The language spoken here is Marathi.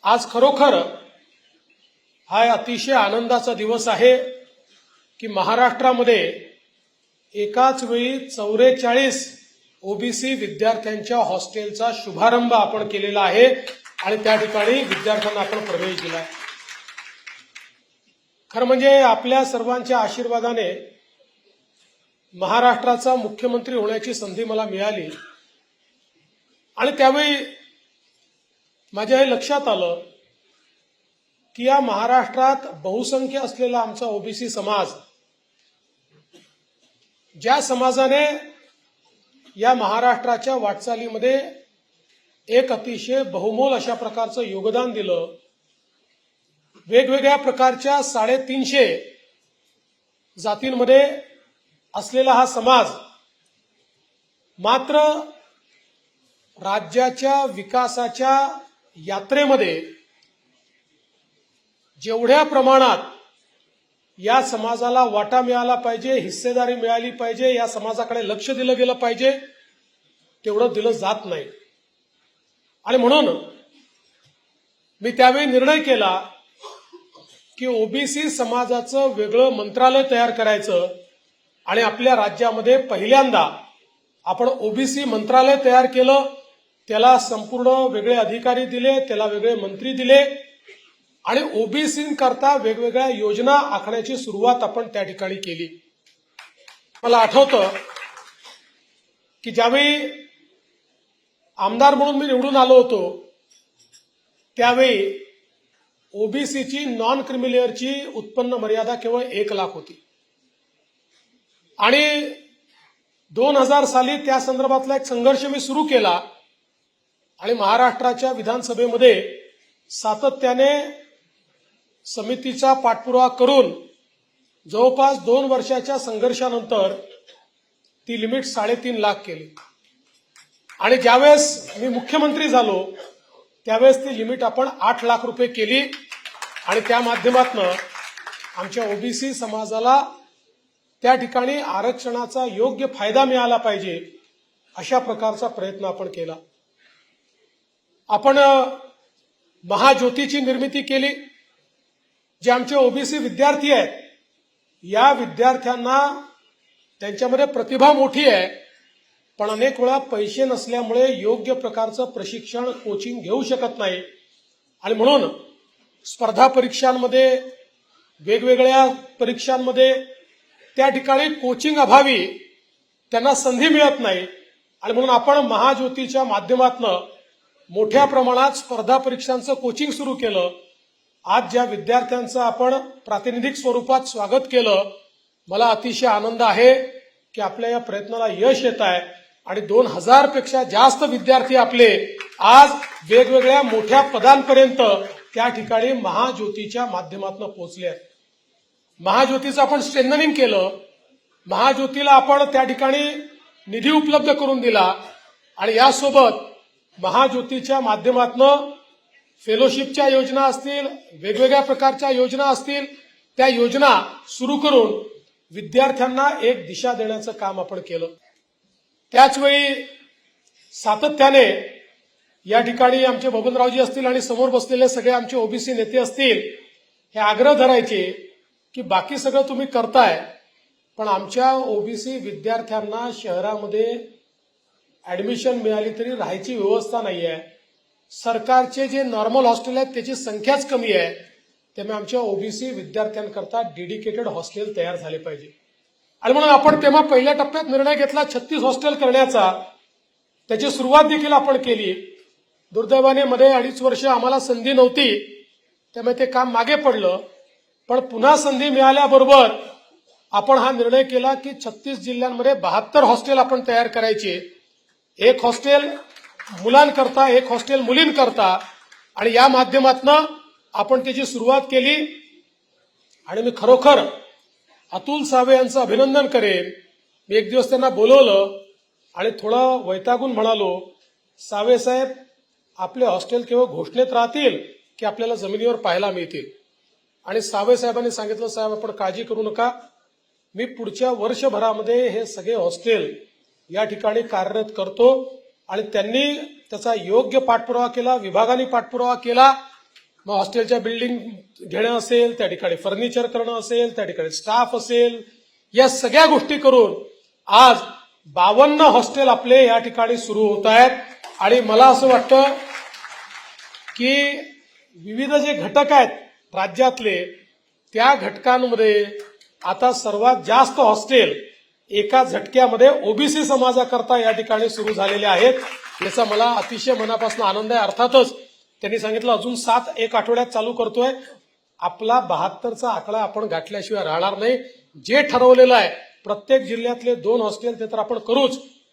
आज खरोखर हा अतिशय आनंदाचा दिवस आहे की महाराष्ट्रामध्ये एकाच वेळी 44 ओबीसी विद्यार्थ्यांच्या हॉस्टेलचा शुभारंभ आपण केलेला आहे आणि त्या ठिकाणी विद्यार्थ्यांना आपण प्रवेश दिलाय। खरं म्हणजे आपल्या सर्वांच्या आशीर्वादाने महाराष्ट्राचा मुख्यमंत्री होण्याची संधी मला मिळाली आणि त्यावेळी माझ्या हे लक्षात आलं की या महाराष्ट्रात बहुसंख्य असलेला आमचा ओबीसी समाज, ज्या समाजाने या महाराष्ट्राच्या वाटचालीमध्ये एक अतिशय बहुमोल अशा प्रकारचं योगदान दिलं, वेगवेगळ्या प्रकारच्या 350 जातींमध्ये असलेला हा समाज मात्र राज्याच्या विकासाच्या यात्रेमध्ये जेवढ्या प्रमाणात या समाजाला वाटा मिळाला पाहिजे, हिस्सेदारी मिळाली पाहिजे, या समाजाकडे लक्ष दिलं गेलं पाहिजे, तेवढं दिलं जात नाही। आणि म्हणून मी त्यावेळी निर्णय केला की ओबीसी समाजाचं वेगळं मंत्रालय तयार करायचं आणि आपल्या राज्यामध्ये पहिल्यांदा आपण ओबीसी मंत्रालय तयार केलं। त्याला संपूर्ण वेगळे अधिकारी दिले, त्याला वेगळे मंत्री दिले आणि ओबीसींकरता वेगवेगळ्या योजना आखण्याची सुरुवात आपण त्या ठिकाणी केली। मला आठवतं की ज्यावेळी आमदार म्हणून मी निवडून आलो होतो त्यावेळी ओबीसीची नॉन क्रिमिलेअरची उत्पन्न मर्यादा केवळ 1 लाख होती आणि 2000 साली त्या संदर्भातला एक संघर्ष मी सुरू केला आणि महाराष्ट्राच्या विधानसभेमध्ये सातत्याने समितीचा पाठपुरावा करून जवळपास 2 वर्षाच्या संघर्षानंतर ती लिमिट 3.5 लाख केली आणि ज्यावेळेस मी मुख्यमंत्री झालो त्यावेळेस ती लिमिट आपण 8 लाख रुपये केली आणि त्या माध्यमातून आमच्या ओबीसी समाजाला त्या ठिकाणी आरक्षणाचा योग्य फायदा मिळाला पाहिजे अशा प्रकारचा प्रयत्न आपण केला। आपण महाज्योतीची निर्मिती केली। जे आमचे ओबीसी विद्यार्थी आहेत या विद्यार्थ्यांना त्यांच्यामध्ये प्रतिभा मोठी आहे पण अनेक वेळा पैसे नसल्यामुळे योग्य प्रकारचं प्रशिक्षण कोचिंग घेऊ शकत नाही आणि म्हणून स्पर्धा परीक्षांमध्ये वेगवेगळ्या परीक्षांमध्ये त्या ठिकाणी कोचिंग अभावी त्यांना संधी मिळत नाही आणि म्हणून आपण महाज्योतीच्या माध्यमातून मोठ्या प्रमाणात स्पर्धा परीक्षांचं कोचिंग सुरू केलं। आज ज्या विद्यार्थ्यांचं आपण प्रातिनिधिक स्वरूपात स्वागत केलं, मला अतिशय आनंद आहे की आपल्या या प्रयत्नाला यश येत आहे आणि 2000 पेक्षा जास्त विद्यार्थी आपले आज वेगवेगळ्या मोठ्या पदांपर्यंत त्या ठिकाणी महाज्योतीच्या माध्यमातून पोहोचले आहेत। महाज्योतीचं आपण स्ट्रेंथनिंग केलं, महाज्योतीला आपण त्या ठिकाणी निधी उपलब्ध करून दिला आणि यासोबत महाज्योतीच्या माध्यमातून फेलोशिपच्या योजना असतील, वेगवेगळ्या प्रकारच्या योजना असतील, त्या योजना सुरू करून विद्यार्थ्यांना एक दिशा देण्याचं काम आपण केलं। त्याचवेळी सातत्याने या ठिकाणी आमचे बबनरावजी असतील आणि समोर बसलेले सगळे आमचे ओबीसी नेते असतील हे आग्रह धरायचे की बाकी सगळं तुम्ही करताय पण आमच्या ओबीसी विद्यार्थ्यांना शहरामध्ये ऍडमिशन मिळाली तरी राहायची व्यवस्था नाही आहे, सरकारचे जे नॉर्मल हॉस्टेल आहेत त्याची संख्याच कमी आहे, त्यामुळे आमच्या ओबीसी विद्यार्थ्यांकरता डेडिकेटेड हॉस्टेल तयार झाले पाहिजे आणि म्हणून आपण तेव्हा पहिल्या टप्प्यात निर्णय घेतला 36 हॉस्टेल करण्याचा। त्याची सुरुवात देखील आपण केली। दुर्दैवाने मध्ये 2.5 वर्ष आम्हाला संधी नव्हती त्यामुळे ते काम मागे पडलं, पण पुन्हा संधी मिळाल्याबरोबर आपण हा निर्णय केला की 36 जिल्ह्यांमध्ये 72 हॉस्टेल आपण तयार करायचे, 1 हॉस्टेल मुलांकरता 1 हॉस्टेल मुलींकरता आणि या माध्यमातून आपण त्याची सुरुवात केली आणि मी खरोखर अतुल सावे यांचं अभिनंदन करेन। मी एक दिवस त्यांना बोलवलं आणि थोडं वैतागून म्हणालो, सावे साहेब आपले हॉस्टेल केवळ घोषणेत राहतील की आपल्याला जमिनीवर पाहायला मिळतील? आणि सावे साहेबांनी सांगितलं, साहेब आपण काळजी करू नका, मी पुढच्या वर्षभरामध्ये हे सगळे हॉस्टेल या ठिकाणी कार्यरत करतो आणि त्यांनी त्याचा योग्य पाठपुरावा केला, विभागाने पाठपुरावा केला मग हॉस्टेलच्या बिल्डिंग घेणं असेल, त्या ठिकाणी फर्निचर करणं असेल, त्या ठिकाणी स्टाफ असेल, या सगळ्या गोष्टी करून आज 52 हॉस्टेल आपले या ठिकाणी सुरू होत आहेत. आणि मला असं वाटतं की विविध जे घटक आहेत राज्यातले, त्या घटकांमध्ये आता सर्वात जास्त हॉस्टेल एका झटक्यामध्ये ओबीसी समाजाकरता या ठिकाणी सुरू झालेले आहेत. याचा मला अतिशय मनापासून आनंद आहे. अर्थातच त्यांनी सांगितलं अजून 7 एक आठवड्यात चालू करतोय. आपला 72चा आकडा आपण गाठल्याशिवाय राहणार नाही. जे ठरवलेलं आहे प्रत्येक जिल्ह्यातले 2 हॉस्टेल ते तर आपण करूच,